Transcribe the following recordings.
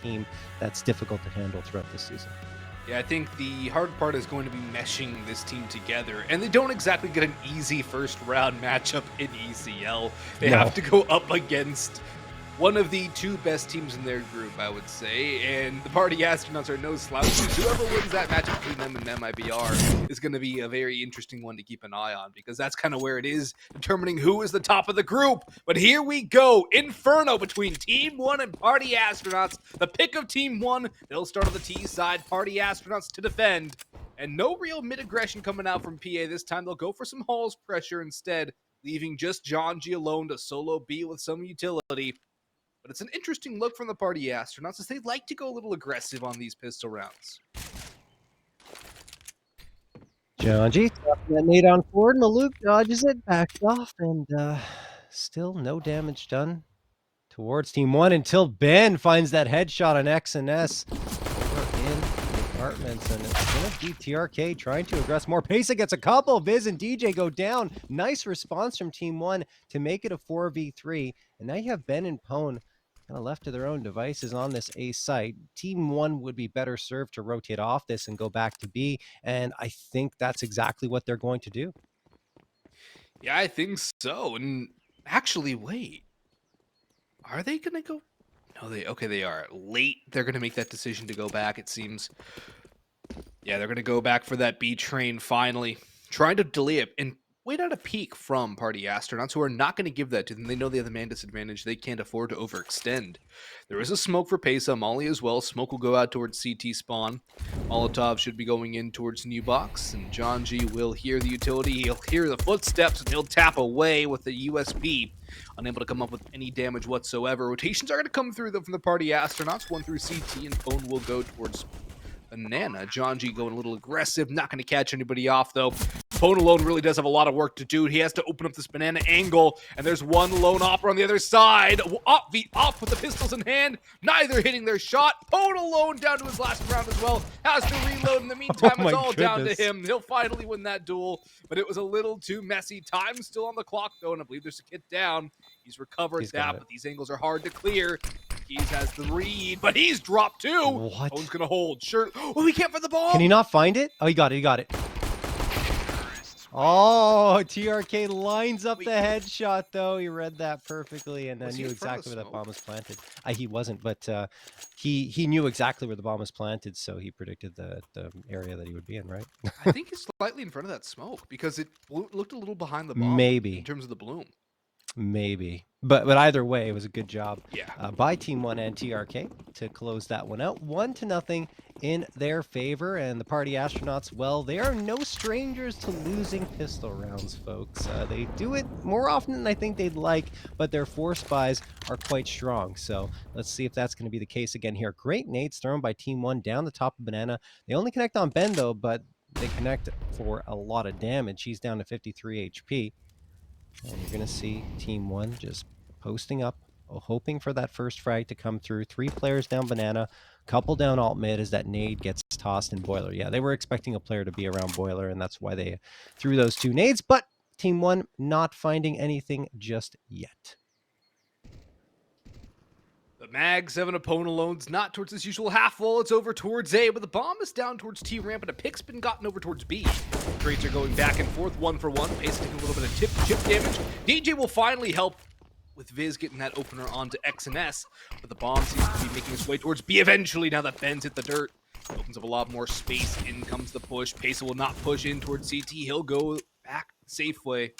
team that's difficult to handle throughout the season. Yeah, I think the hard part is going to be meshing this team together, and they don't exactly get an easy first round matchup in ECL. They No. have to go up against one of the two best teams in their group, I would say, and the Party Astronauts are no slouches. Whoever wins that matchup between them and MIBR is going to be a very interesting one to keep an eye on, because that's kind of where it is, determining who is the top of the group. But here we go, Inferno between TeamOne and Party Astronauts. The pick of TeamOne, they'll start on the T side, Party Astronauts to defend. And no real mid-aggression coming out from PA this time. They'll go for some Halls pressure instead, leaving just John G alone to solo B with some utility. But it's an interesting look from the Party Astronauts, as they like to go a little aggressive on these pistol rounds. John G. That nade on forward. Maluk dodges it, backs off, and still no damage done towards TeamOne until Ben finds that headshot on X and S over in the apartments, and it's going to be TRK trying to aggress more. Pesa gets a couple. Viz and DJ go down. Nice response from TeamOne to make it a 4v3, and now you have Ben and Pone kind of left to their own devices on this A site. TeamOne would be better served to rotate off this and go back to B, and I think that's exactly what they're going to do. Yeah, I think so. And actually, wait. Are they going to go? No, they are. Late, they're going to make that decision to go back, it seems. Yeah, they're going to go back for that B train finally. Trying to delay it and wait out a peek from Party Astronauts, who are not going to give that to them. They know they have the man disadvantage. They can't afford to overextend. There is a smoke for Pesa, Molly as well. Smoke will go out towards CT spawn. Molotov should be going in towards New Box, and John G will hear the utility. He'll hear the footsteps, and he'll tap away with the USB. Unable to come up with any damage whatsoever. Rotations are going to come through, though, from the Party Astronauts. One through CT, and Phone will go towards Banana. John G going a little aggressive, not going to catch anybody off, though. Phone alone really does have a lot of work to do. He has to open up this banana angle, and there's one lone opera on the other side. Off with the pistols in hand, neither hitting their shot. Phone alone down to his last round as well. Has to reload in the meantime. It's all down to him. He'll finally win that duel, but it was a little too messy. Time still on the clock, though, and I believe there's a kid down. He's recovered that, but these angles are hard to clear. Keys has the read, but he's dropped too. What? Phone's gonna hold. Sure. Oh, he can't find the ball. Can he not find it? Oh, he got it. Oh, TRK lines up the headshot, though. He read that perfectly and then knew exactly where that bomb was planted. He wasn't, but he knew exactly where the bomb was planted, so he predicted the area that he would be in, right? I think he's slightly in front of that smoke because it looked a little behind the bomb. Maybe. In terms of the bloom. Maybe. But either way, it was a good job by TeamOne and TRK to close that one out. 1-0 in their favor. And the Party Astronauts, well, they are no strangers to losing pistol rounds, folks. They do it more often than I think they'd like, but their force buys are quite strong. So let's see if that's going to be the case again here. Great nades thrown by TeamOne down the top of Banana. They only connect on Ben, though, but they connect for a lot of damage. He's down to 53 HP. And you're going to see TeamOne just posting up, hoping for that first frag to come through. 3 players down Banana, couple down alt mid as that nade gets tossed in Boiler. Yeah, they were expecting a player to be around Boiler, and that's why they threw those 2 nades. But TeamOne not finding anything just yet. The Mag 7 opponent alone's not towards his usual half wall. It's over towards A, but the bomb is down towards T ramp, and a pick's been gotten over towards B. Trades are going back and forth, 1 for 1. Pace taking a little bit of chip damage. DJ will finally help with Viz getting that opener onto X and S, but the bomb seems to be making its way towards B eventually now that Ben's hit the dirt. Opens up a lot more space. In comes the push. Pesa will not push in towards CT. He'll go back safe way,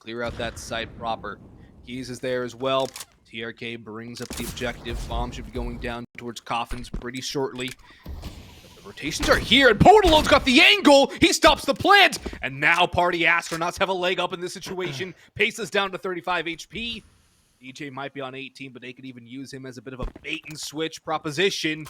clear out that site proper. Keys is there as well. TRK brings up the objective. Bomb should be going down towards Coffins pretty shortly. But the rotations are here, and Podalo's got the angle! He stops the plant! And now Party Astronauts have a leg up in this situation. Pesa's down to 35 HP. DJ might be on 18, but they could even use him as a bit of a bait-and-switch proposition.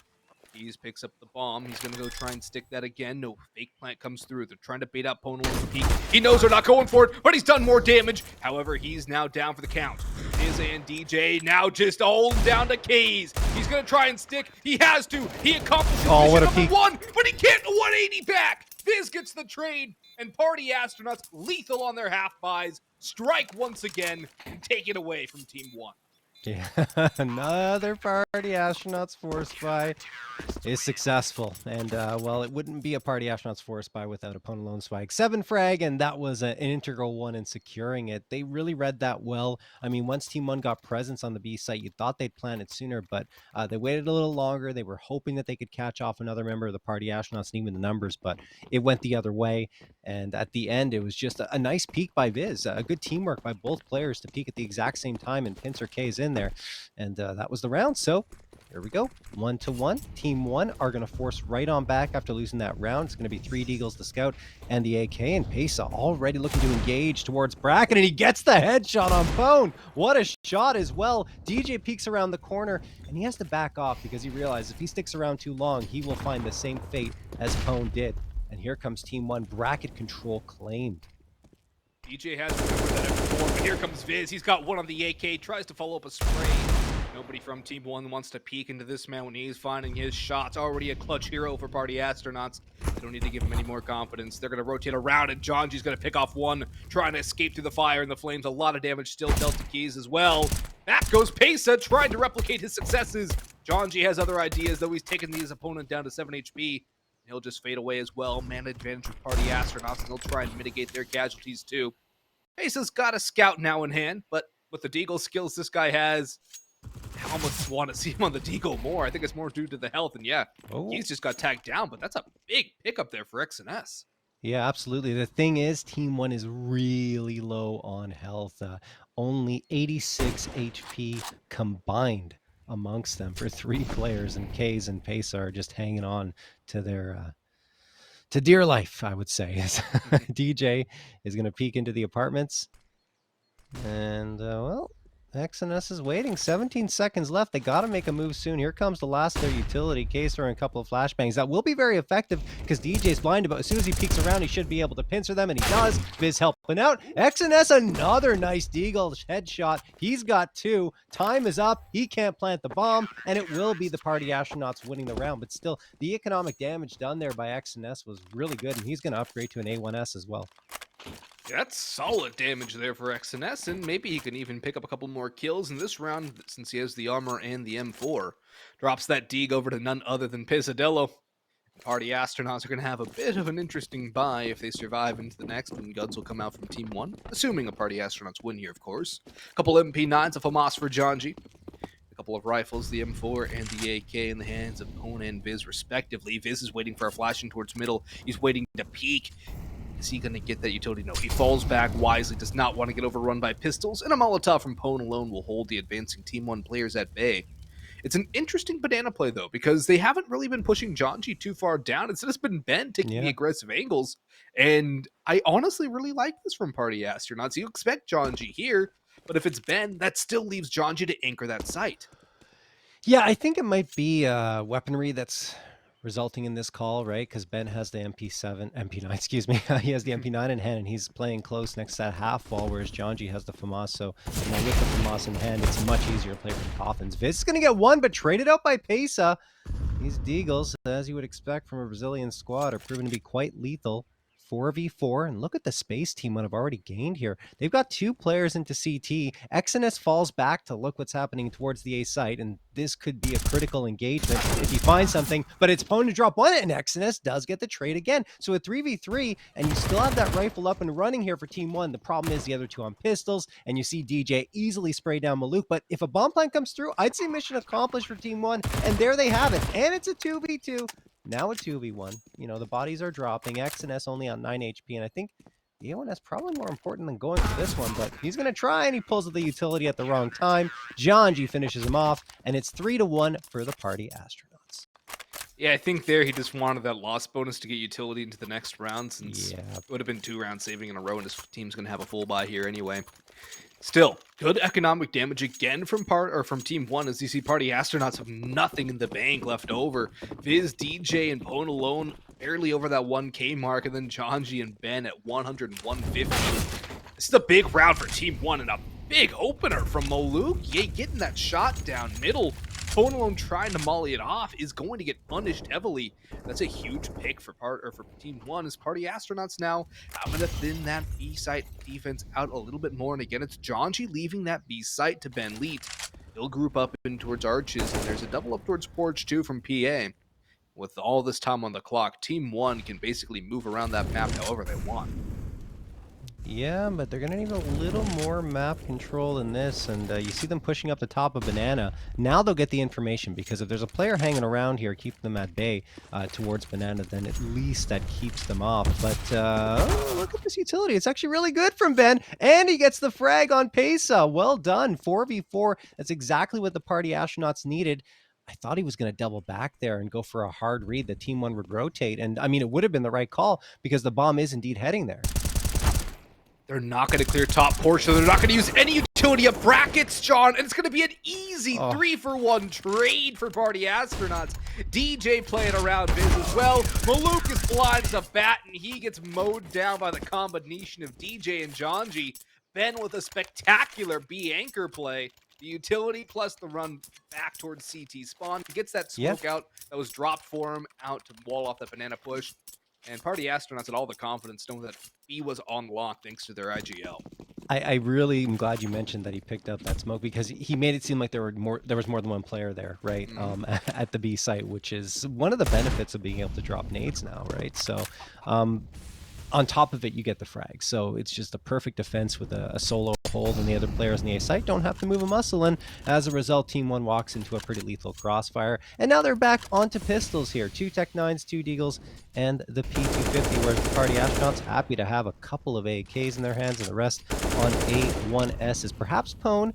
Keys picks up the bomb. He's going to go try and stick that again. No, fake plant comes through. They're trying to bait out Pono on the peak. He knows they're not going for it, but he's done more damage. However, he's now down for the count. His and DJ now just all down to Keys. He's going to try and stick. He has to. He accomplishes mission number 1, but he can't 180 back. Viz gets the trade, and Party Astronauts lethal on their half buys. Strike once again and take it away from TeamOne. Yeah, another party astronauts force by is successful. And, well, it wouldn't be a party astronauts force by without opponent lone spike. 7 frag, and that was an integral one in securing it. They really read that well. I mean, once Team One got presence on the B site, you thought they'd plan it sooner, but they waited a little longer. They were hoping that they could catch off another member of the party astronauts and even the numbers, but it went the other way. And at the end, it was just a nice peek by Viz. A good teamwork by both players to peek at the exact same time, and Pincer K's in there. And that was the round. So here we go. 1-1. Team One are going to force right on back after losing that round. It's going to be 3 Deagles, the Scout, and the AK. And Pesa already looking to engage towards Bracken, and he gets the headshot on Pone. What a shot as well. DJ peeks around the corner, and he has to back off because he realizes if he sticks around too long, he will find the same fate as Pone did. And here comes Team One. Bracket control claimed. DJ has remembered that before, but here comes Viz. He's got one on the AK, tries to follow up a spray. Nobody from Team One wants to peek into this man when he's finding his shots. Already a clutch hero for Party Astronauts. They don't need to give him any more confidence. They're going to rotate around, and Jonji's going to pick off one, trying to escape through the fire and the flames. A lot of damage still dealt to Keys as well. Back goes Pesa, trying to replicate his successes. Jonji has other ideas, though he's taken his opponent down to 7 HP. He'll just fade away as well. Man advantage with Party Astronauts, and they'll try and mitigate their casualties too. Pesa's got a scout now in hand, but with the Deagle skills this guy has, I almost want to see him on the Deagle more. I think it's more due to the health, and yeah, he's just got tagged down, but that's a big pickup there for X&S. Yeah, absolutely. The thing is, Team One is really low on health. Only 86 HP combined amongst them for 3 players, and K's and Pesa are just hanging on to their to dear life, I would say. DJ is going to peek into the apartments, and well, X&S is waiting. 17 seconds left. They got to make a move soon. Here comes the last of their utility. Case throwing a couple of flashbangs. That will be very effective because DJ's blind, but as soon as he peeks around, he should be able to pincer them, and he does. Viz helping out. X&S, another nice Deagle headshot. He's got 2. Time is up. He can't plant the bomb, and it will be the Party Astronauts winning the round. But still, the economic damage done there by X&S was really good, and he's going to upgrade to an A1S as well. That's solid damage there for X&S, and maybe he can even pick up a couple more kills in this round since he has the armor and the M4. Drops that Deag over to none other than Pesadillo. Party Astronauts are going to have a bit of an interesting buy if they survive into the next, and guns will come out from Team 1, assuming a Party Astronauts win here, of course. A couple MP9s, a FAMAS for Jonji. A couple of rifles, the M4 and the AK in the hands of Pone and Viz, respectively. Viz is waiting for a flashing towards middle. He's waiting to peek. Is he going to get that utility? No, he falls back wisely, does not want to get overrun by pistols, and a Molotov from Pone alone will hold the advancing Team 1 players at bay. It's an interesting banana play, though, because they haven't really been pushing Jonji too far down. Instead, it's been Ben taking the aggressive angles, and I honestly really like this from Party Astronauts. You expect Jonji here, but if it's Ben, that still leaves Jonji to anchor that site. Yeah, I think it might be weaponry that's resulting in this call, right? Because Ben has the MP9, excuse me. He has the MP9 in hand, and he's playing close next to that half wall, whereas Jonji has the FAMAS. So with the FAMAS in hand, it's much easier to play from Coffins. Viz is going to get one, but traded out by Pesa. These Deagles, as you would expect from a Brazilian squad, are proven to be quite lethal. 4v4, and look at the space Team One have already gained here. They've got 2 players into CT. X&S falls back to look what's happening towards the A site, and this could be a critical engagement if he finds something, but it's Pone to drop one, and X&S does get the trade again. So a 3v3, and you still have that rifle up and running here for Team One. The problem is the other 2 on pistols, and you see DJ easily spray down Maluk, but if a bomb plan comes through, I'd say mission accomplished for Team One, and there they have it. And it's a 2v2. Now a 2v1. You know, the bodies are dropping. X&S only on 9 HP, and I think the A1S probably more important than going for this one, but he's going to try, and he pulls the utility at the wrong time. Jonji finishes him off, and it's 3-1 for the Party Astronauts. Yeah, I think there he just wanted that loss bonus to get utility into the next round, since it would have been 2 round saving in a row, and his team's going to have a full buy here anyway. Still, good economic damage again from Team 1, as you see Party Astronauts have nothing in the bank left over. Viz, DJ, and Pone alone barely over that 1K mark, and then Jonji and Ben at 100 and 150. This is a big round for Team 1 and a big opener from Maluk. Yeah, getting that shot down middle. Pone alone trying to molly it off is going to get punished heavily. That's a huge pick for Team 1, as Party Astronauts now having to thin that B site defense out a little bit more. And again, it's Jonji leaving that B site to Ben Leet. He'll group up in towards Arches, and there's a double up towards Porch too from PA. With all this time on the clock, Team 1 can basically move around that map however they want. Yeah, but they're going to need a little more map control than this, and you see them pushing up the top of Banana. Now they'll get the information, because if there's a player hanging around here keeping them at bay towards Banana, then at least that keeps them off. But oh, look at this utility. It's actually really good from Ben, and he gets the frag on Pesa. Well done. 4v4. That's exactly what the Party Astronauts needed. I thought he was going to double back there and go for a hard read that Team 1 would rotate, and I mean, it would have been the right call, because the bomb is indeed heading there. They're not going to clear top porch, so they're not going to use any utility of brackets, John, and it's going to be an easy 3-for-1 trade for Party Astronauts. DJ playing around Biz as well. Maluk is blind as a bat, and he gets mowed down by the combination of DJ and Janji. Ben with a spectacular B anchor play. The utility plus the run back towards CT spawn. Gets that smoke out that was dropped for him out to wall off that banana push. And Party Astronauts had all the confidence knowing that B was on lock thanks to their IGL. I really am glad you mentioned that he picked up that smoke, because he made it seem like there was more than one player there, right? At the B site, which is one of the benefits of being able to drop nades now, right? So on top of it, you get the frag. So it's just a perfect defense with a solo hold, and the other players in the A site don't have to move a muscle. And as a result, Team 1 walks into a pretty lethal crossfire. And now they're back onto pistols here. 2 Tech 9s, 2 Deagles, and the P250, whereas the Party Astronauts happy to have a couple of AKs in their hands, and the rest on A1Ss. Perhaps Pone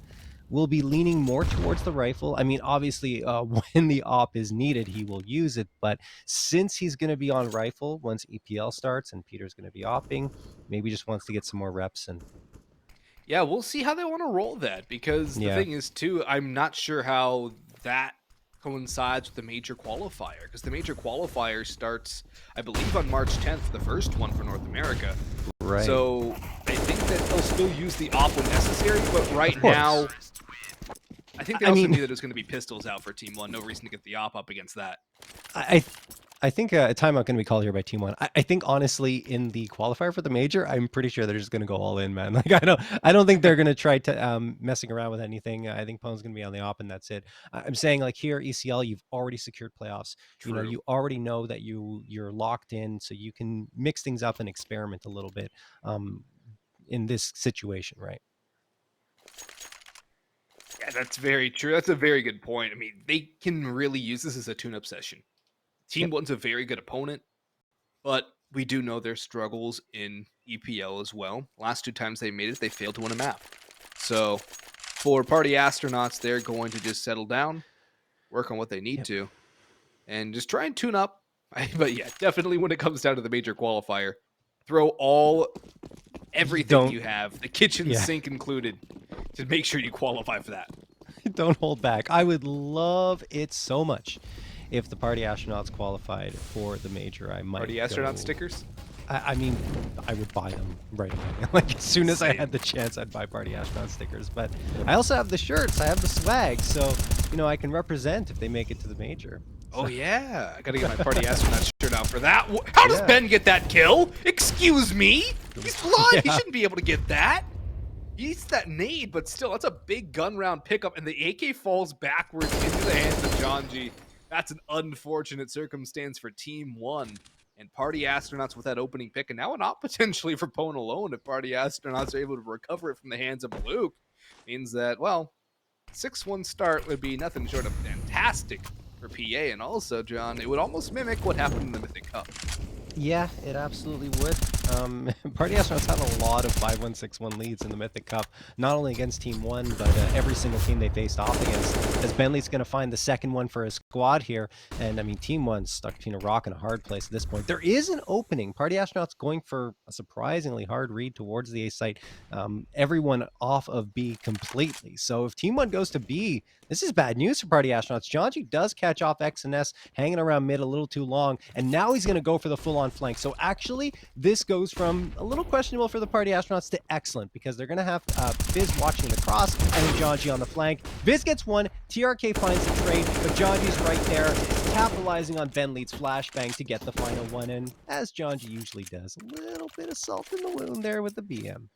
will be leaning more towards the rifle. I mean, obviously, when the op is needed, he will use it. But since he's going to be on rifle once EPL starts and Peter's going to be opping, maybe just wants to get some more reps. And yeah, we'll see how they want to roll that, because the thing is, too, I'm not sure how that coincides with the major qualifier, because the major qualifier starts, I believe, on March 10th, the first one for North America. Right. So I think that they'll still use the op when necessary, but right now, I think they also knew that it was going to be pistols out for Team 1. No reason to get the op up against that. I think a timeout going to be called here by Team 1. I think, honestly, in the qualifier for the major, I'm pretty sure they're just going to go all in, man. Like, I don't think they're going to try to messing around with anything. I think Pone's going to be on the op, and that's it. I'm saying, like, here, ECL, you've already secured playoffs. True. You know, you already know that you're locked in, so you can mix things up and experiment a little bit in this situation, right? Yeah, that's very true. That's a very good point. I mean, they can really use this as a tune-up session. Team 1's a very good opponent, but we do know their struggles in EPL as well. Last 2 times they made it, they failed to win a map. So for Party Astronauts, they're going to just settle down, work on what they need to, and just try and tune up. But yeah, definitely when it comes down to the major qualifier, throw everything you have, the kitchen sink included, to make sure you qualify for that. Don't hold back. I would love it so much if the Party Astronauts qualified for the major. I might Party Astronaut stickers? I mean, I would buy them right away. Like, as soon as I had the chance, I'd buy Party Astronaut stickers. But I also have the shirts. I have the swag. So, you know, I can represent if they make it to the major. Oh, yeah. I got to get my Party Astronaut shirt out for that. How does Ben get that kill? Excuse me? He's blind. He shouldn't be able to get that. He's that nade, but still, that's a big gun round pickup, and the AK falls backwards into the hands of Janji. That's an unfortunate circumstance for Team 1. And Party Astronauts with that opening pick, and now an op potentially for Pone alone if Party Astronauts are able to recover it from the hands of Luke. Means that, well, 6-1 start would be nothing short of fantastic for PA, and also, John, it would almost mimic what happened in the Mythic Cup. Yeah, it absolutely would. Party Astronauts have a lot of 5-1, 6-1 leads in the Mythic Cup, not only against Team 1, but every single team they faced off against. As Bentley's going to find the second one for his squad here, and I mean, Team 1's stuck between a rock and a hard place at this point. There is an opening. Party Astronauts going for a surprisingly hard read towards the A site. Everyone off of B completely. So if Team 1 goes to B, this is bad news for Party Astronauts. Janji does catch off X and S, hanging around mid a little too long, and now he's going to go for the full-on flank. So actually, this goes from a little questionable for the Party Astronauts to excellent, because they're going to have Biz watching the cross and Janji on the flank. Biz gets one, TRK finds the trade, but Janji's right there, capitalizing on Ben Lead's flashbang to get the final one, and as Janji usually does, a little bit of salt in the wound there with the BM.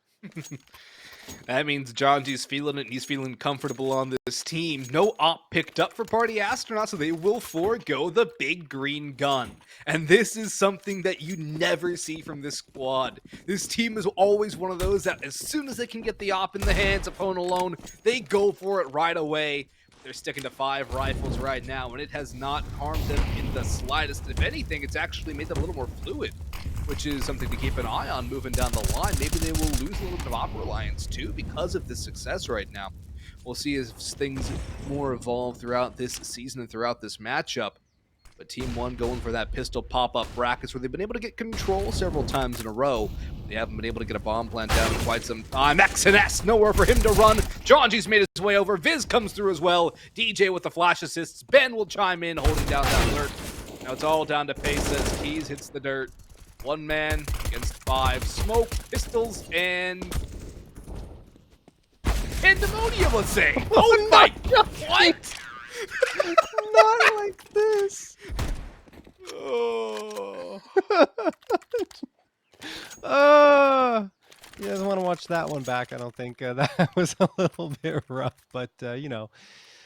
That means Jonji's feeling it, and he's feeling comfortable on this team. No op picked up for Party Astronauts, so they will forego the big green gun. And this is something that you never see from this squad. This team is always one of those that as soon as they can get the op in the hands of Pwn alone, they go for it right away. They're sticking to 5 rifles right now, and it has not harmed them in the slightest. If anything, it's actually made them a little more fluid, which is something to keep an eye on moving down the line. Maybe they will lose a little bit of op reliance too because of this success right now. We'll see as things more evolve throughout this season and throughout this matchup. But TeamOne going for that pistol pop-up brackets where they've been able to get control several times in a row. They haven't been able to get a bomb plant down in quite some time. X&S, nowhere for him to run. Jonji's made his way over. Viz comes through as well. DJ with the flash assists. Ben will chime in, holding down that alert. Now it's all down to Pace as Keys hits the dirt. 1 man against 5. Smoke, pistols, and pandemonium, let's say. Oh my god, what? Not like this. Oh. You guys want to watch that one back? I don't think that was a little bit rough, but you know,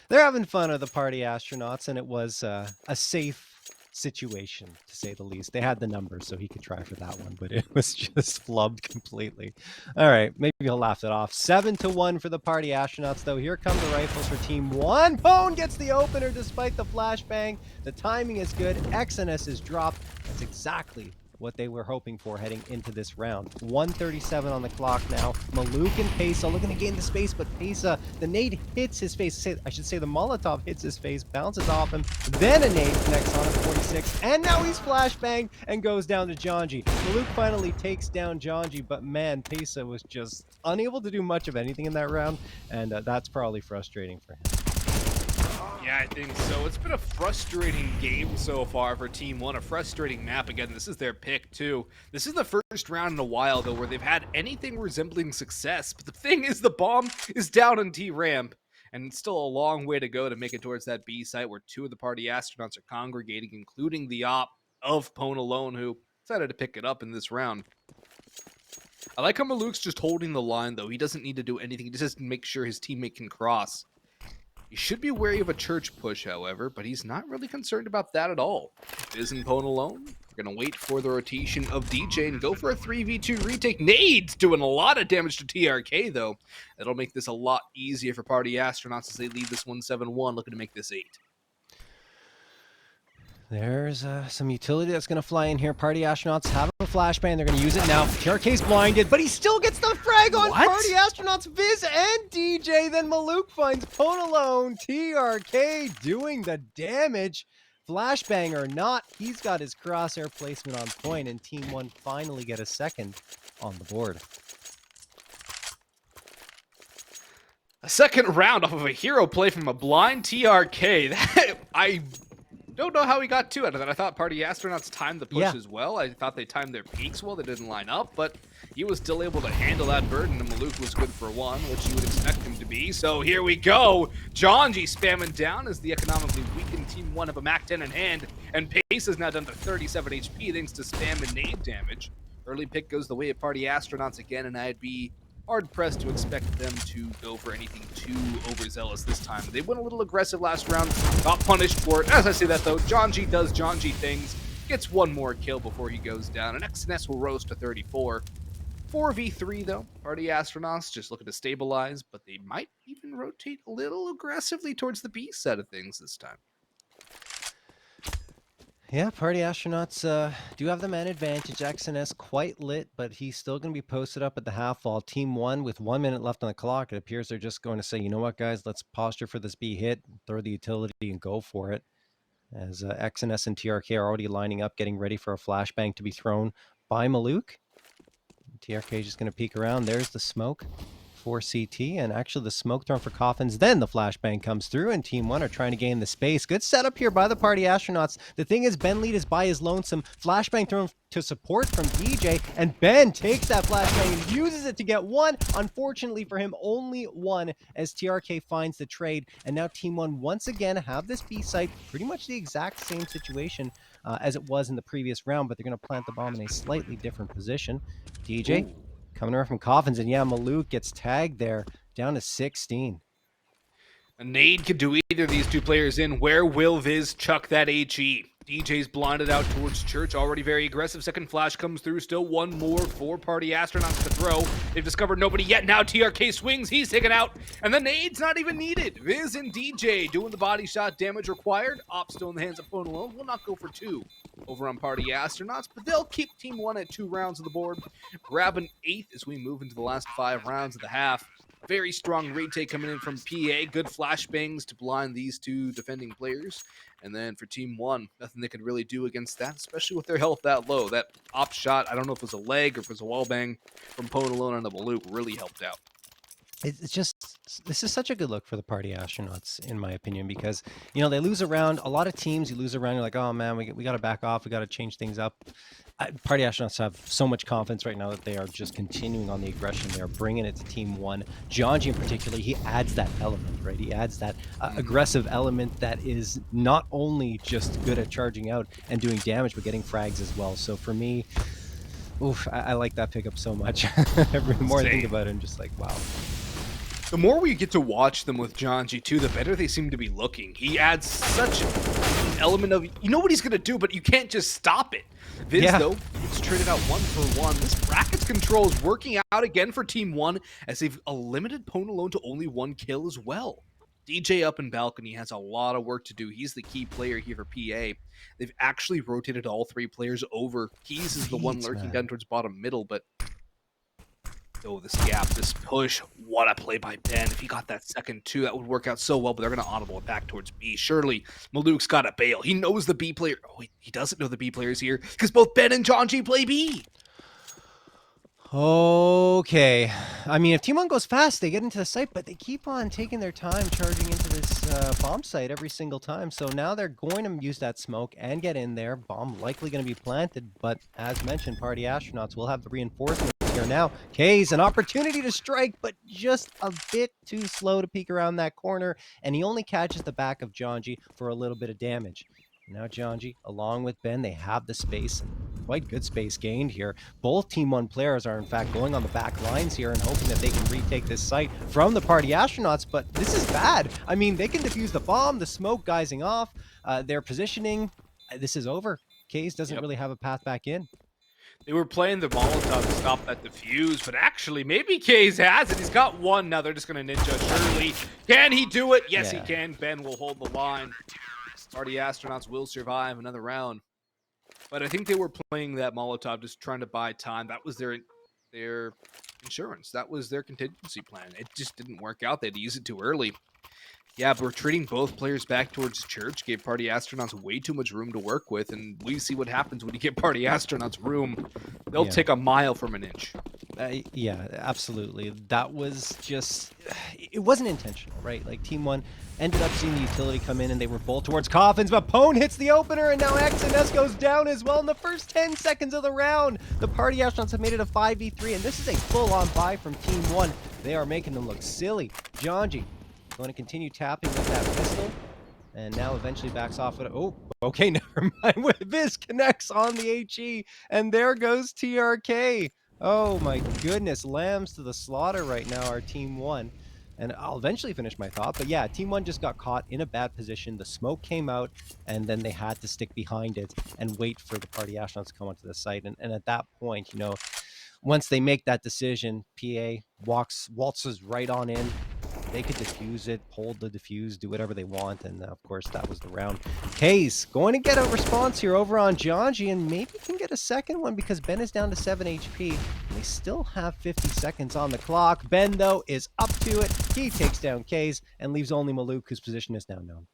they're having fun with the Party Astronauts, and it was a safe situation, to say the least. They had the numbers, so he could try for that one, but it was just flubbed completely. All right, maybe he'll laugh it off. 7-1 for the Party Astronauts, though. Here come the rifles for TeamOne. Pwn gets the opener despite the flashbang. The timing is good. X&S is dropped. That's exactly what they were hoping for heading into this round. 1:37 on the clock now. Maluk and Pesa looking to gain the space, but Pesa, the nade hits his face. I should say the Molotov hits his face, bounces off him, then a nade connects on him, 46, and now he's flashbanged and goes down to Jonji. Maluk finally takes down Jonji, but man, Pesa was just unable to do much of anything in that round, and that's probably frustrating for him. Yeah, I think so. It's been a frustrating game so far for TeamOne, a frustrating map. Again, this is their pick, too. This is the first round in a while, though, where they've had anything resembling success. But the thing is, the bomb is down on T-Ramp, and it's still a long way to go to make it towards that B site where 2 of the Party Astronauts are congregating, including the op of Pwn alone, who decided to pick it up in this round. I like how Maluk's just holding the line, though. He doesn't need to do anything. He just has to make sure his teammate can cross. He should be wary of a church push, however, but he's not really concerned about that at all. Viz and Pwn alone. We're going to wait for the rotation of DJ and go for a 3v2 retake. Nades doing a lot of damage to TRK, though. That'll make this a lot easier for Party Astronauts as they lead this 1-7-1, looking to make this 8. There's some utility that's going to fly in here. Party Astronauts have a flashbang. They're going to use it now. TRK's blinded, but he still gets the frag on Party Astronauts. Viz and DJ. Then Maluk finds Pwn alone. TRK doing the damage. Flashbang or not, he's got his crosshair placement on point, and TeamOne finally get a second on the board. A second round off of a hero play from a blind TRK. I don't know how he got 2 out of that. I thought Party Astronauts timed the push as well. I thought they timed their peaks well. They didn't line up, but he was still able to handle that burden, and Maluk was good for 1, which you would expect him to be. So here we go. Jonji spamming down as the economically weakened TeamOne have a Mac 10 in hand, and Pace is now down to 37 HP thanks to spam and nade damage. Early pick goes the way of Party Astronauts again, and I'd be hard-pressed to expect them to go for anything too overzealous this time. They went a little aggressive last round, got punished for it. As I say that, though, Jonji does Jonji things, gets 1 more kill before he goes down, and X&S will roast to 34. 4v3, though. Party Astronauts just looking to stabilize, but they might even rotate a little aggressively towards the B side of things this time. Yeah, Party Astronauts do have the man advantage. X&S quite lit, but he's still going to be posted up at the half wall. TeamOne with 1 minute left on the clock. It appears they're just going to say, you know what, guys, let's posture for this B hit, throw the utility, and go for it. As X&S and TRK are already lining up, getting ready for a flashbang to be thrown by Maluk. TRK is just going to peek around. There's the smoke for CT, and actually the smoke thrown for Coffins. Then the flashbang comes through, and TeamOne are trying to gain the space. Good setup here by the Party Astronauts. The thing is, Ben Lead is by his lonesome. Flashbang thrown to support from DJ, and Ben takes that flashbang and uses it to get 1. Unfortunately for him, only 1 as TRK finds the trade, and now TeamOne once again have this B site, pretty much the exact same situation as it was in the previous round, but they're going to plant the bomb in a slightly different position. DJ coming around from Coffins, and yeah, Maluk gets tagged there, down to 16. A nade could do either of these two players in. Where will Viz chuck that HE? DJ's blinded out towards Church, already very aggressive. Second flash comes through. Still one more for Party Astronauts to throw. They've discovered nobody yet. Now TRK swings. He's taken out. And the nade's not even needed. Viz and DJ doing the body shot damage required. Op still in the hands of Phone Alone. Will not go for 2 over on Party Astronauts, but they'll keep TeamOne at 2 rounds of the board. Grab an 8th as we move into the last 5 rounds of the half. Very strong retake coming in from PA. Good flashbangs to blind these two defending players. And then for TeamOne, nothing they could really do against that, especially with their health that low. That op shot, I don't know if it was a leg or if it was a wall bang from Pone Alone on the Maluk, really helped out. It's just, this is such a good look for the Party Astronauts, in my opinion, because, you know, they lose around. A lot of teams, you lose around, you're like, oh man, we got to back off. We got to change things up. Party Astronauts have so much confidence right now that they are just continuing on the aggression. They are bringing it to TeamOne. Janji in particular, he adds that element, right? He adds that aggressive element that is not only just good at charging out and doing damage, but getting frags as well. So for me, oof, I like that pickup so much. The more I think about it, I'm just like, wow. The more we get to watch them with Janji too, the better they seem to be looking. He adds such an element of, you know what he's going to do, but you can't just stop it. Viz, though, gets traded out 1 for 1. This brackets control is working out again for TeamOne as they've limited Pone Alone to only 1 kill as well. DJ up in balcony has a lot of work to do. He's the key player here for PA. They've actually rotated all 3 players over. Keys is the one lurking down towards bottom middle, but oh, this gap, this push, what a play by Ben. If he got that second too, that would work out so well, but they're going to audible it back towards B. Surely, Maluk's got a bail. He knows the B player. Oh, he doesn't know the B player's here because both Ben and Janji play B. Okay. I mean, if TeamOne goes fast, they get into the site, but they keep on taking their time charging into this bomb site every single time. So now they're going to use that smoke and get in there. Bomb likely going to be planted, but as mentioned, Party Astronauts will have the reinforcements here now. K's an opportunity to strike, but just a bit too slow to peek around that corner, and he only catches the back of Janji for a little bit of damage. Now Janji, along with Ben, they have the space, and quite good space gained here. Both TeamOne players are in fact going on the back lines here and hoping that they can retake this site from the Party Astronauts, but this is bad. I mean, they can defuse the bomb, the smoke guysing off, their positioning. This is over. Kays doesn't really have a path back in. They were playing the Molotov to stop that defuse, but actually, maybe Kays has it. He's got one. Now they're just going to ninja Shirley. Can he do it? Yes, he can. Ben will hold the line. Party Astronauts will survive another round. But I think they were playing that Molotov just trying to buy time. That was their insurance. That was their contingency plan. It just didn't work out. They had to use it too early. Yeah, but we're treating both players back towards Church. Gave Party Astronauts way too much room to work with, and we see what happens when you give Party Astronauts room. They'll take a mile from an inch. Yeah, absolutely. That was just, it wasn't intentional, right? Like TeamOne ended up seeing the utility come in and they were bolt towards Coffins, but Pone hits the opener and now XNS goes down as well in the first 10 seconds of the round. The Party Astronauts have made it a 5v3 and this is a full-on buy from TeamOne. They are making them look silly. Janji going to continue tapping with that pistol and now eventually backs off with oh, okay, never mind. Viz connects on the HE and there goes TRK. Oh my goodness, lambs to the slaughter right now, our TeamOne. And I'll eventually finish my thought, but yeah, TeamOne just got caught in a bad position. The smoke came out, and then they had to stick behind it and wait for the Party Astronauts to come onto the site. And at that point, you know, once they make that decision, PA waltzes right on in. They could defuse it, hold the defuse, do whatever they want, and of course that was the round. Case going to get a response here over on Janji, and maybe can get a second one because Ben is down to 7 HP. And they still have 50 seconds on the clock. Ben, though, is up to it. He takes down Case and leaves only Maluk, whose position is now known.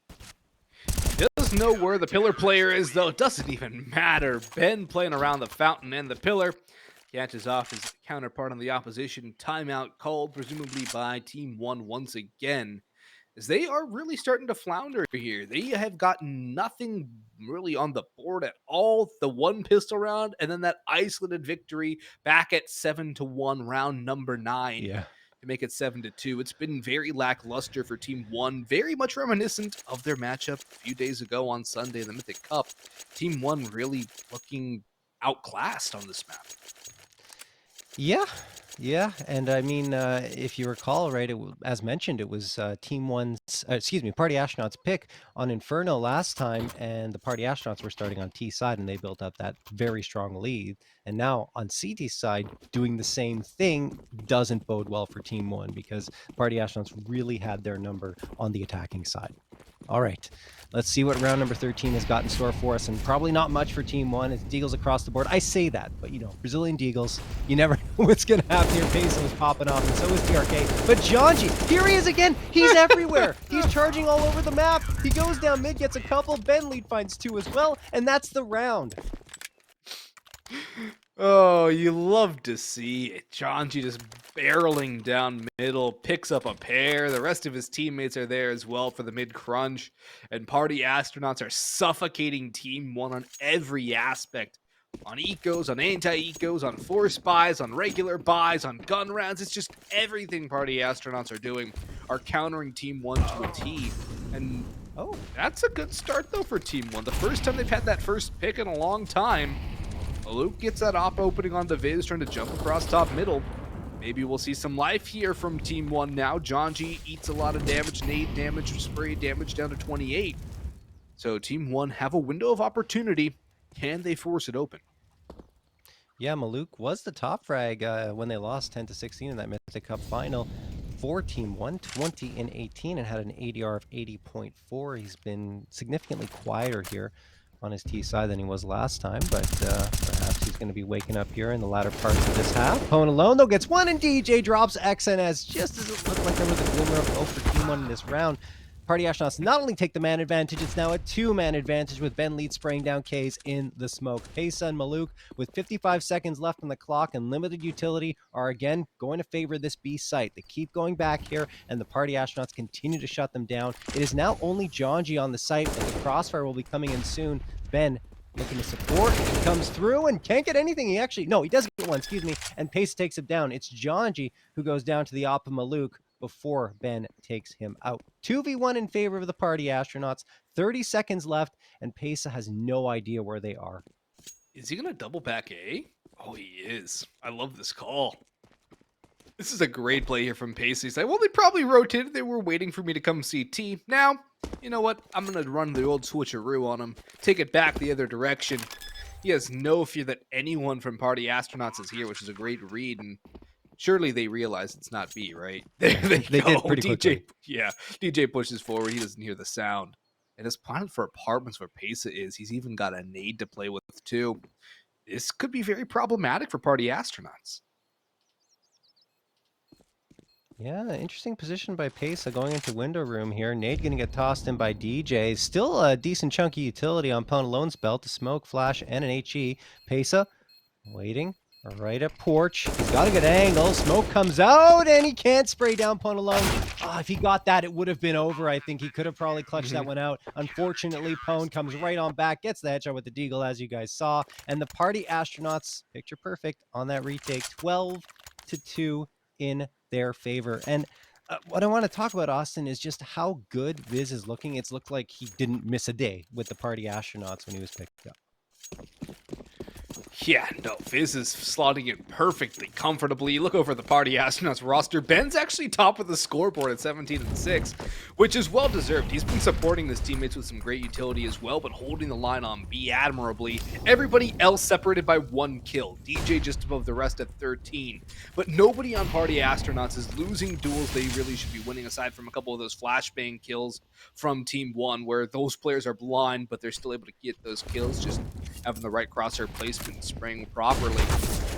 Does know where the pillar player is, though. It doesn't even matter. Ben playing around the fountain and the pillar. Catches off his counterpart on the opposition. Timeout called, presumably by TeamOne once again, as they are really starting to flounder here. They have gotten nothing really on the board at all. The one pistol round, and then that isolated victory back at 7-1, round number 9. Yeah. To make it 7-2. It's been very lackluster for TeamOne, very much reminiscent of their matchup a few days ago on Sunday in the Mythic Cup. TeamOne really looking outclassed on this map. Yeah, yeah, and I mean, if you recall, right, as mentioned, it was Team One's, excuse me, Party Astronauts pick on Inferno last time, and the Party Astronauts were starting on T side, and they built up that very strong lead. And now on CT side, doing the same thing doesn't bode well for Team One because Party Astronauts really had their number on the attacking side. All right, let's see what round number 13 has got in store for us, and probably not much for Team One. It's Deagles across the board. I say that, but you know, Brazilian Deagles, you never know what's going to happen here. Pesa was popping off, and so is TRK. But Janji, here he is again. He's everywhere. He's charging all over the map. He goes down mid, gets a couple. Ben lead finds 2 as well, and that's the round. Oh, you love to see it. Janji just barreling down middle, picks up a pair. The rest of his teammates are there as well for the mid crunch. And Party Astronauts are suffocating Team One on every aspect. On ecos, on anti-ecos, on force buys, on regular buys, on gun rounds. It's just everything Party Astronauts are doing are countering Team One to a T. And that's a good start though for Team One. The first time they've had that first pick in a long time. Luke gets that op opening on the Viz, trying to jump across top middle. Maybe we'll see some life here from Team One now. Janji eats a lot of damage, nade damage, spray damage down to 28. So Team One have a window of opportunity. Can they force it open? Yeah, Maluk was the top frag when they lost 10-16 in that Mythic Cup final for Team One, 20-18, and had an ADR of 80.4. He's been significantly quieter here on his T side than he was last time, but perhaps he's going to be waking up here in the latter parts of this half. Pone alone, though, gets one, and DJ drops XNS just as it looked like there was a glimmer of hope for Team One in this round. Party Astronauts not only take the man advantage, it's now a 2-man advantage with Ben Lead spraying down K's in the smoke. Pesa and Maluk, with 55 seconds left on the clock and limited utility, are again going to favor this B site. They keep going back here, and the Party Astronauts continue to shut them down. It is now only Janji on the site, and the crossfire will be coming in soon. Ben looking to support, he comes through and can't get anything. He does get one, excuse me, and Pace takes him down. It's Janji who goes down to the op of Maluk before Ben takes him out. 2v1 in favor of the Party Astronauts, 30 seconds left, and Pesa has no idea where they are. Is he going to double back A? Oh, he is. I love this call. This is a great play here from Pacey. He's like, well, they probably rotated. They were waiting for me to come CT. Now, you know what? I'm going to run the old switcheroo on him. Take it back the other direction. He has no fear that anyone from Party Astronauts is here, which is a great read. And surely they realize it's not B, right? They did pretty quickly. Yeah, DJ pushes forward. He doesn't hear the sound. And is planted for apartments where Pesa is. He's even got a nade to play with, too. This could be very problematic for Party Astronauts. Yeah, interesting position by Pesa going into window room here. Nade going to get tossed in by DJ. Still a decent chunky utility on Pone Alone's belt. A smoke, flash, and an HE. Pesa waiting right at porch. He's got a good angle. Smoke comes out, and he can't spray down Pone Alone. If he got that, it would have been over. I think he could have probably clutched that one out. Unfortunately, Pone comes right on back, gets the headshot with the deagle, as you guys saw. And the Party Astronauts, picture perfect on that retake, 12-2 in their favor. And what I want to talk about, Austin, is just how good Viz is looking. It's looked like he didn't miss a day with the Party Astronauts when he was picked up. Yeah, no, Viz is slotting it perfectly, comfortably. You look over the Party Astronauts roster. Ben's actually top of the scoreboard at 17-6, which is well-deserved. He's been supporting his teammates with some great utility as well, but holding the line on B admirably. Everybody else separated by 1 kill. DJ just above the rest at 13. But nobody on Party Astronauts is losing duels they really should be winning, aside from a couple of those flashbang kills from Team One, where those players are blind, but they're still able to get those kills, just having the right crosshair placement, spraying properly.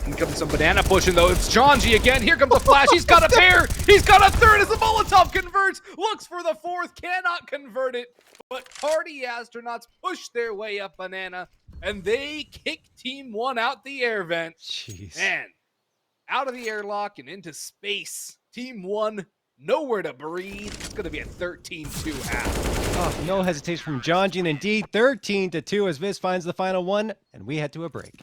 In comes some banana pushing, though. It's Janji again. Here comes a flash. He's got a pair. He's got a third as the Molotov converts. Looks for the fourth. Cannot convert it. But Party Astronauts push their way up banana, and they kick Team One out the air vent. Jeez. Man, out of the airlock and into space. Team One, nowhere to breathe. It's going to be a 13-2 half. No hesitation from Janji, and indeed 13-2 as Viz finds the final one, and we head to a break.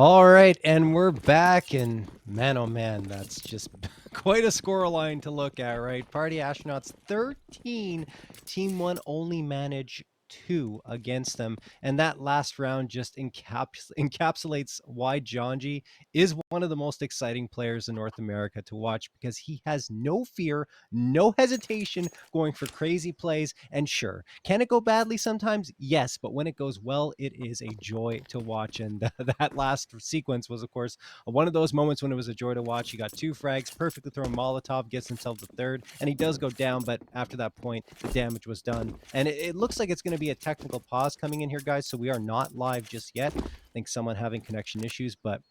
All right, and we're back, and man, oh man, that's just quite a scoreline to look at, right? Party Astronauts 13, TeamOne only manage 2 against them, and that last round just encapsulates why Jonji is one of the most exciting players in North America to watch, because he has no fear, no hesitation, going for crazy plays. And sure, can it go badly sometimes? Yes, but when it goes well, it is a joy to watch. And that last sequence was, of course, one of those moments when it was a joy to watch. He got 2 frags, perfectly thrown Molotov, gets himself the third, and he does go down. But after that point, the damage was done. And it looks like it's going to be a technical pause coming in here, guys. So we are not live just yet. I think someone having connection issues, but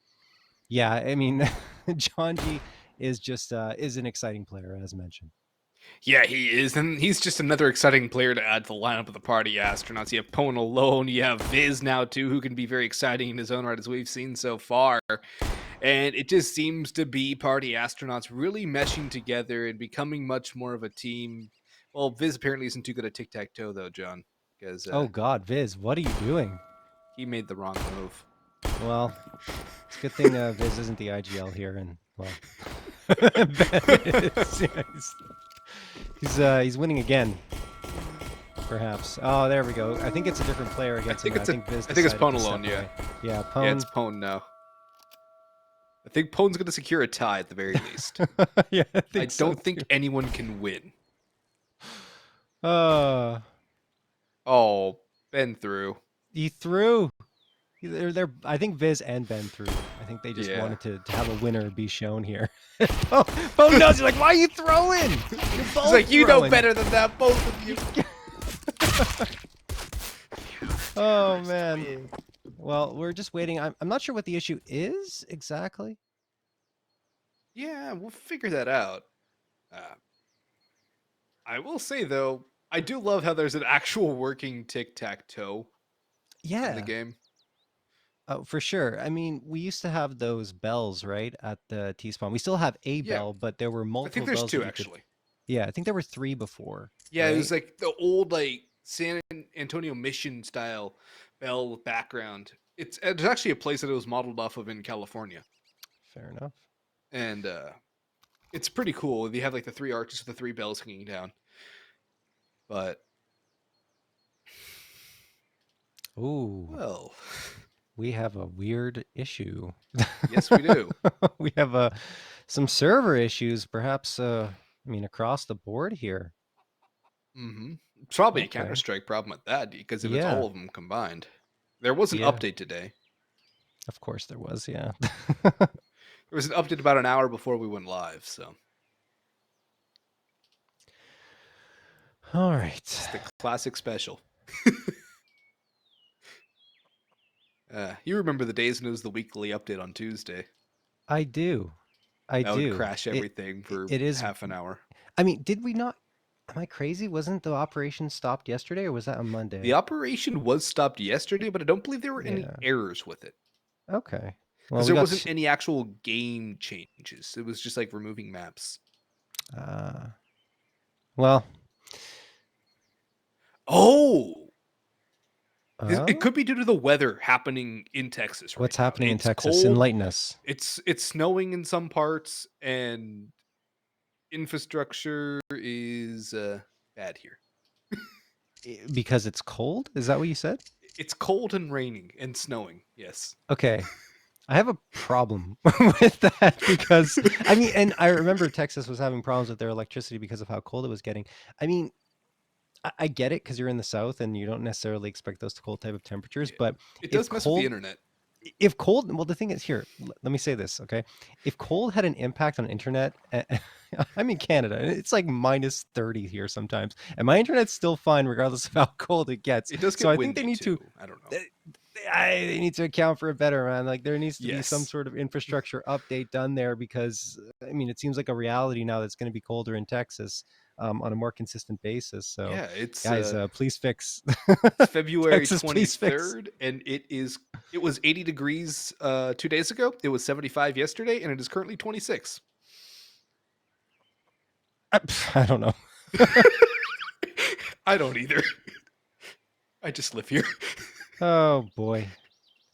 yeah, I mean, Jonji is just is an exciting player, as mentioned. Yeah, he is, and he's just another exciting player to add to the lineup of the Party Astronauts. You have Pone alone, you have Viz now too, who can be very exciting in his own right, as we've seen so far. And it just seems to be Party Astronauts really meshing together and becoming much more of a team. Well, Viz apparently isn't too good at tic-tac-toe, though, John, because Oh God, Viz, what are you doing? he made the wrong move. Well, it's a good thing Viz isn't the IGL here, and well, he's winning again, perhaps. Oh, there we go. I think it's a different player against him. I think Viz. I think it's Pone to alone. Yeah, separate. Yeah, Pone. yeah, it's Pone now. I think Pone's going to secure a tie at the very least. Yeah, I don't think anyone can win. Oh, Ben through. He threw. They're, I think Viz and Ben threw. I think they just wanted to have a winner be shown here. Pone knows. He's like, why are you throwing? You're both He's like, you throwing. know better than that, both of you. Oh man. Well, we're just waiting. I'm not sure what the issue is exactly. Yeah, we'll figure that out. I will say though, I do love how there's an actual working tic-tac-toe in the game. Oh, for sure. I mean, we used to have those bells, right, at the T-spawn. We still have a bell, but there were multiple I think there's bells 2 actually. Yeah, I think there were 3 before. Yeah, right? It was like the old San Antonio mission style bell background. It's actually a place that it was modeled off of in California. Fair enough. And it's pretty cool. You have like the 3 arches with the 3 bells hanging down. But well, we have a weird issue. Yes, we do. We have some server issues, perhaps. I mean, across the board here. It's probably a Counter-Strike problem at that, because it was all of them combined. There was an update today. Of course there was, yeah. There was an update about an hour before we went live, so. All right. It's the classic special. You remember the days when it was the weekly update on Tuesday. I do. I do. Would crash everything for half an hour. I mean, did we not? Am I crazy? Wasn't the operation stopped yesterday, or was that on Monday? The operation was stopped yesterday, but I don't believe there were any errors with it. Okay. Because there wasn't any actual game changes. It was just like removing maps. Well. Oh! It could be due to the weather happening in Texas right What's now. happening in Texas? Cold. Enlighten us. It's snowing in some parts, and infrastructure is bad here. Because it's cold? Is that what you said? It's cold and raining and snowing, yes. Okay. I have a problem with that, because, I mean, and I remember Texas was having problems with their electricity because of how cold it was getting. I mean, I get it, because you're in the South and you don't necessarily expect those cold type of temperatures, but it does mess with the internet. If cold, well, the thing is here, let me say this, okay? If cold had an impact on internet, I'm in Canada, and it's like minus 30 here sometimes, and my internet's still fine regardless of how cold it gets. It does get so I think they need to, I don't know. They need to account for it better, man. Like, there needs to be some sort of infrastructure update done there, because, I mean, it seems like a reality now that's going to be colder in Texas. On a more consistent basis. So yeah, it's guys, please fix. It's February 23rd, and it was 80 degrees 2 days ago. It was 75 yesterday, and it is currently 26. I don't know. I don't either. I just live here. Oh boy.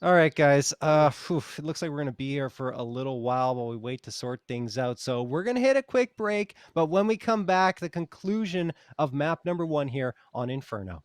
All right, guys. It looks like we're gonna be here for a little while we wait to sort things out. So we're gonna hit a quick break, but when we come back, the conclusion of map number 1 here on Inferno.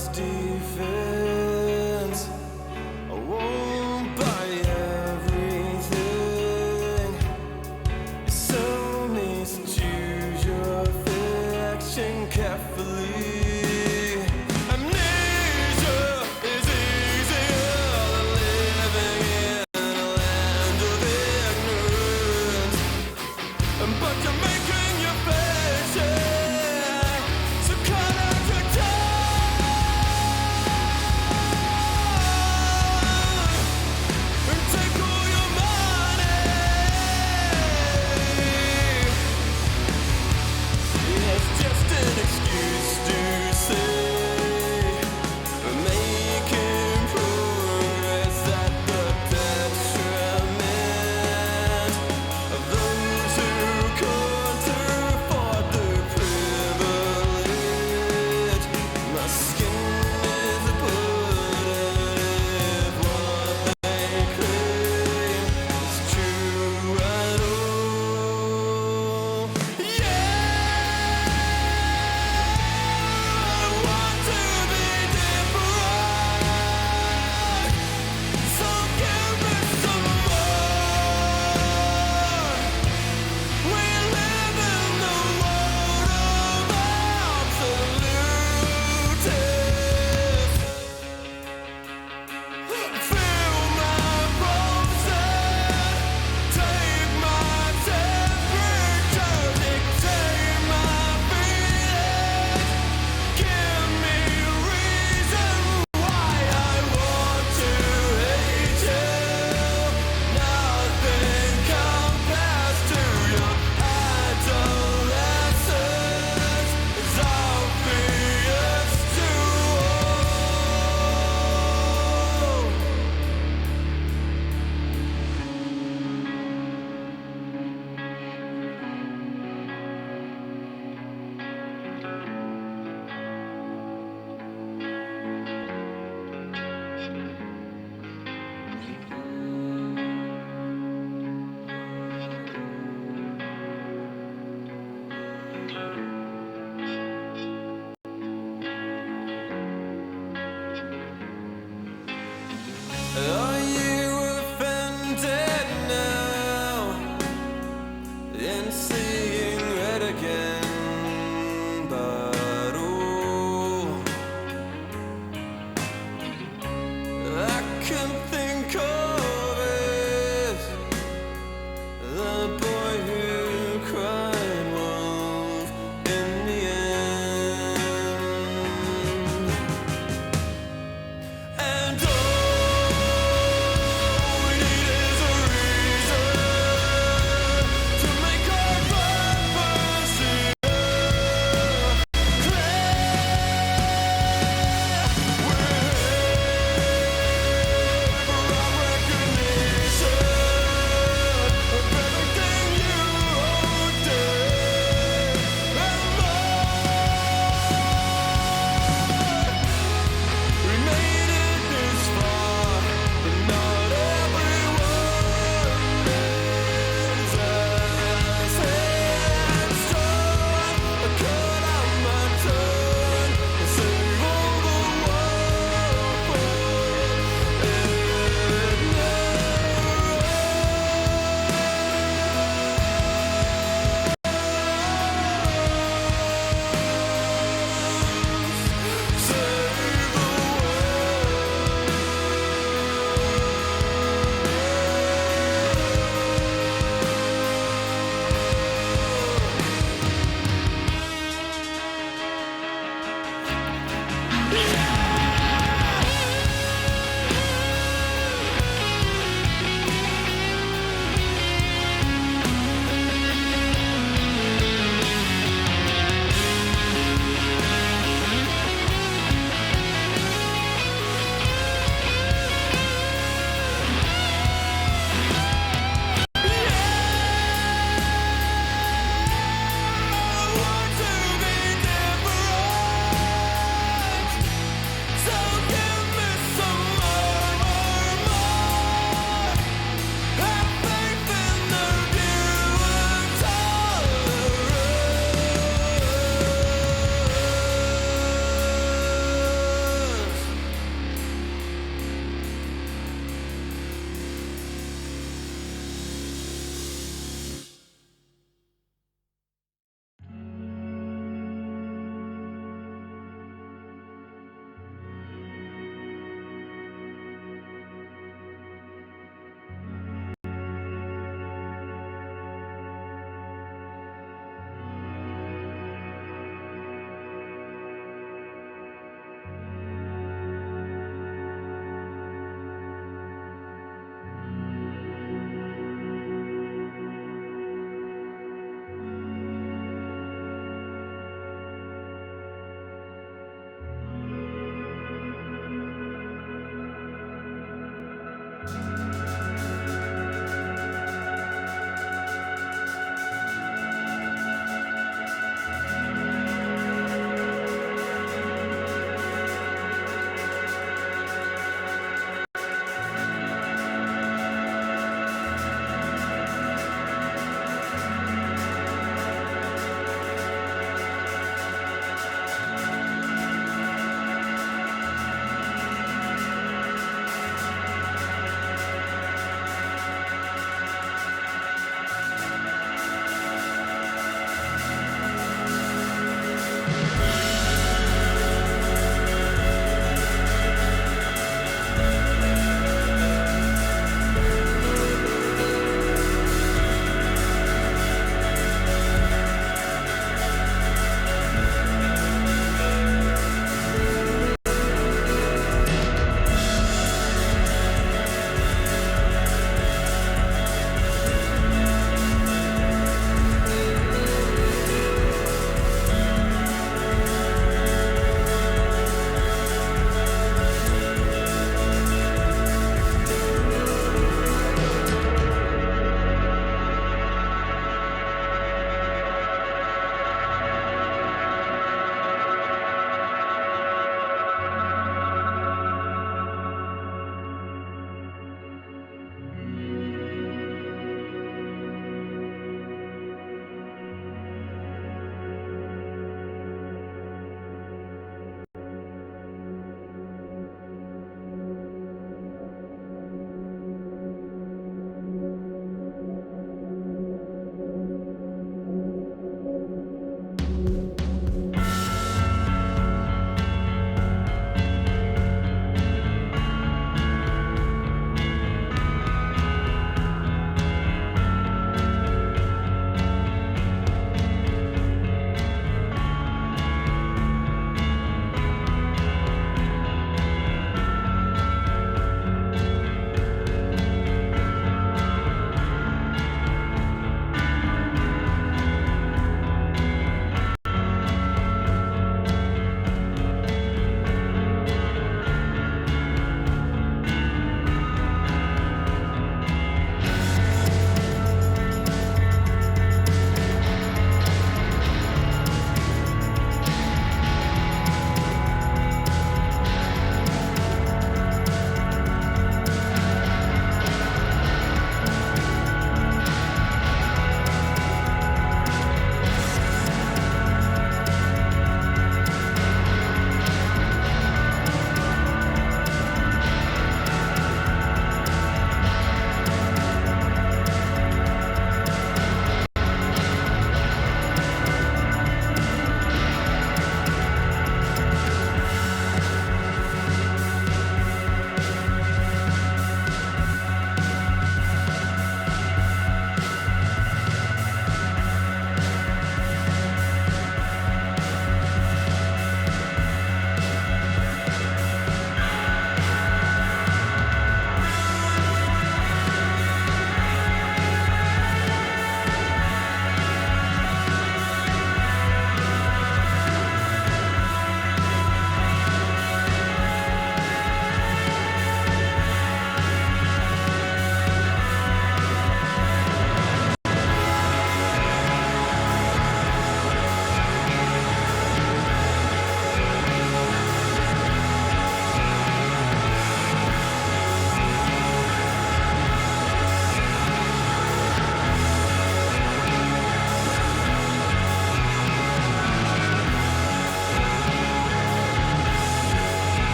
flawless defense. I won't buy everything. So misuse your affection carefully. Amnesia is easier than living in a land of ignorance. But you're making your face, so cut out your tongue.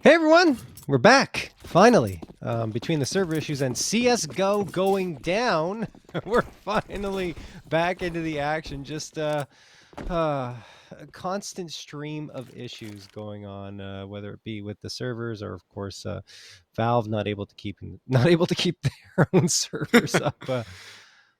Hey everyone, we're back, finally. Between the server issues and CSGO going down, we're finally back into the action. Just a constant stream of issues going on, whether it be with the servers or, of course, Valve not able to keep their own servers up.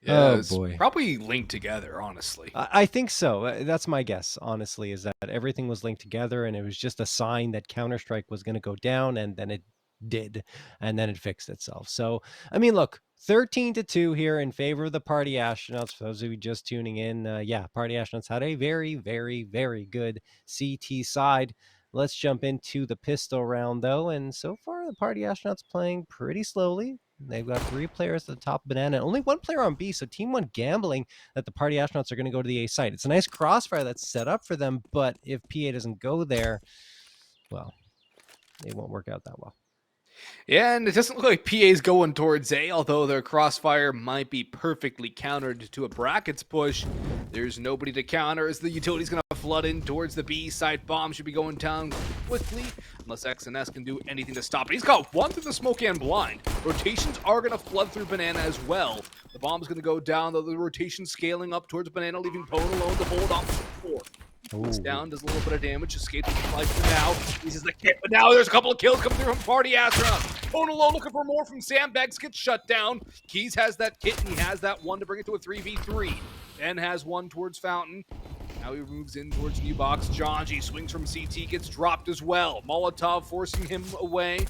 Yeah, Oh it's boy. probably linked together, honestly. I think so. That's my guess, honestly, is that everything was linked together and it was just a sign that Counter-Strike was going to go down, and then it did, and then it fixed itself. So, I mean, look, 13-2 here in favor of the Party Astronauts. For those of you just tuning in, yeah, Party Astronauts had a very, very, very good CT side. Let's jump into the pistol round, though, and so far the Party Astronauts playing pretty slowly. They've got 3 players at the top of Banana, only 1 player on B, so TeamOne gambling that the Party Astronauts are going to go to the A site. It's a nice crossfire that's set up for them, but if PA doesn't go there, well, it won't work out that well. Yeah, and it doesn't look like PA's going towards A, although their crossfire might be perfectly countered to a brackets push. There's nobody to counter as the utility's going to flood in towards the B site. Bomb should be going down quickly, unless XNS can do anything to stop it. He's got 1 through the smoke and blind. Rotations are going to flood through Banana as well. The bomb's going to go down, though the rotation scaling up towards Banana, leaving Pone alone to hold off the 4. He's down, does a little bit of damage, escapes with life for now. Uses the kit, but now there's a couple of kills coming through from Party Astronauts. Pone alone looking for more from Sandbags, gets shut down. Keys has that kit, and he has that 1 to bring it to a 3v3. Ben has 1 towards Fountain. Now he moves in towards New Box. Janji swings from CT, gets dropped as well. Molotov forcing him away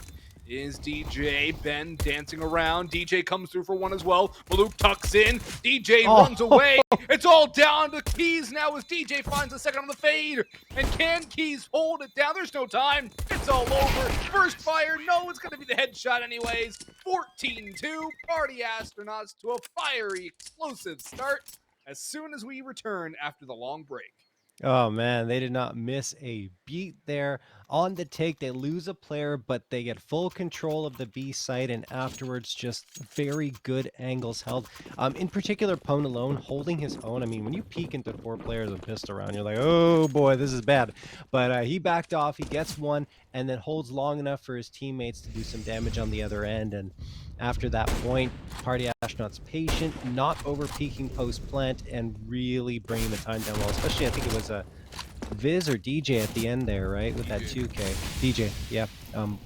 is DJ. Ben dancing around. DJ comes through for 1 as well. Malouk tucks in. DJ runs away. It's all down to Keys now as DJ finds a second on the fade. And can Keys hold it down? There's no time. It's all over. First fire. No, it's going to be the headshot anyways. 14-2. Party Astronauts to a fiery, explosive start as soon as we return after the long break. Oh man, they did not miss a beat there. On the take, they lose a player, but they get full control of the B site, and afterwards just very good angles held. In particular, Pone alone holding his own. I mean, when you peek into 4 players and pistol around, you're like, oh boy, this is bad. But he backed off, he gets 1, and then holds long enough for his teammates to do some damage on the other end. And after that point, Party Astronauts patient, not over peaking post plant, and really bringing the time down well. Especially, I think it was a Viz or DJ at the end there, right? With that 2K. DJ, yeah.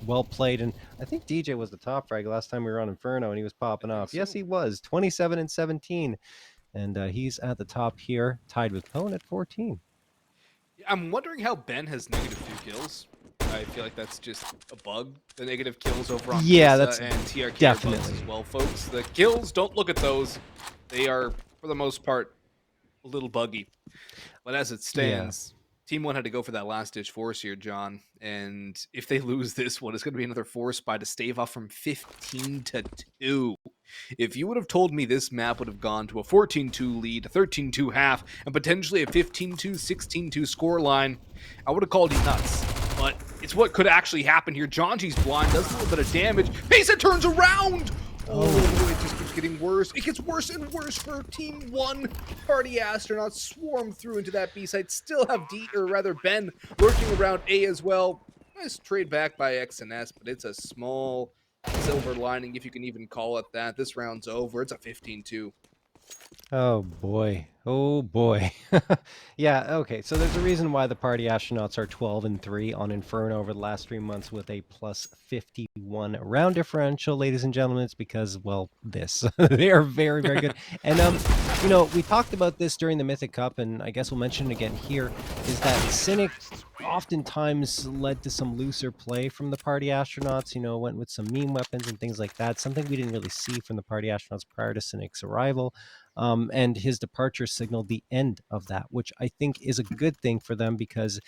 Well played. And I think DJ was the top frag last time we were on Inferno, and he was popping off. Yes, he was. 27 and 17. And he's at the top here, tied with Pone at 14. I'm wondering how Ben has -2 kills. I feel like that's just a bug. The negative kills over on that's and TRK definitely bugs as well, folks. The kills, don't look at those. They are, for the most part, a little buggy. But as it stands, TeamOne had to go for that last-ditch force here, John. And if they lose this one, it's going to be another force buy to stave off from 15-2. If you would have told me this map would have gone to a 14-2 lead, a 13-2 half, and potentially a 15-2, 16-2 scoreline, I would have called you nuts. But it's what could actually happen here. Janji's blind, does a little bit of damage. Pesa turns around! Oh, it just keeps getting worse. It gets worse and worse for TeamOne. Party Astronauts swarm through into that B site. Still have Ben lurking around A as well. Nice trade back by XNS, but it's a small silver lining, if you can even call it that. This round's over. It's a 15-2. Oh boy. Oh boy. Yeah, okay. So there's a reason why the Party Astronauts are 12-3 on Inferno over the last 3 months with a +51 round differential, ladies and gentlemen. It's because, well, this. They are very, very good. And you know, we talked about this during the Mythic Cup, and I guess we'll mention it again here, is that Cynic oftentimes led to some looser play from the Party Astronauts, you know, went with some meme weapons and things like that, something we didn't really see from the Party Astronauts prior to Cynic's arrival. And his departure signaled the end of that, which I think is a good thing for them because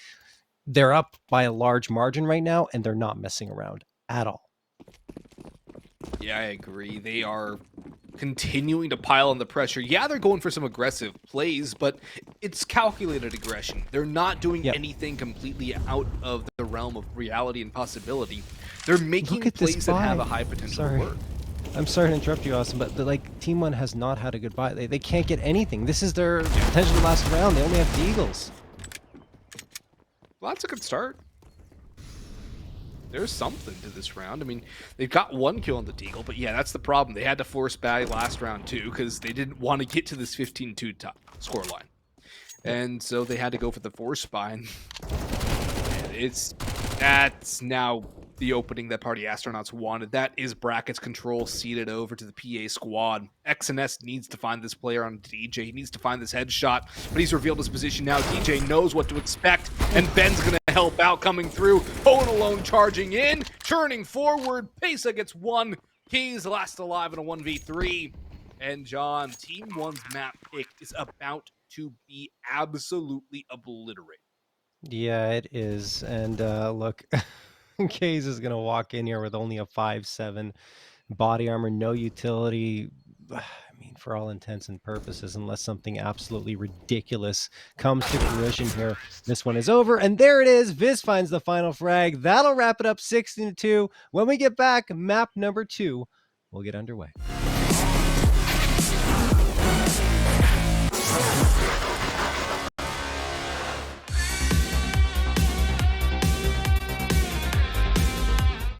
they're up by a large margin right now, and they're not messing around at all. Yeah, I agree. They are continuing to pile on the pressure. Yeah, they're going for some aggressive plays, but it's calculated aggression. They're not doing anything completely out of the realm of reality and possibility. They're making plays that have a high potential to work. I'm sorry to interrupt you, Austin, but like TeamOne has not had a good buy. They can't get anything. This is their potential last round. They only have Deagles. Well, that's a good start. there's something to this round. I mean, they've got 1 kill on the Deagle, but yeah, that's the problem. They had to force Batty last round too because they didn't want to get to this 15-2 scoreline. And so they had to go for the force spine. And that's now the opening that Party Astronauts wanted. That is Bracket's control seeded over to the PA squad. XNS needs to find this player on DJ. He needs to find this headshot, but he's revealed his position now. DJ knows what to expect, and Ben's going to help out coming through. Owen alone charging in, turning forward. Pesa gets 1. He's last alive in a 1v3. And John, TeamOne's map pick is about to be absolutely obliterated. Yeah, it is. And look, Kaze is going to walk in here with only a 5.7 body armor, no utility. I mean, for all intents and purposes, unless something absolutely ridiculous comes to fruition here, this one is over. And there it is. Viz finds the final frag. That'll wrap it up 16-2. When we get back, map number 2 will get underway.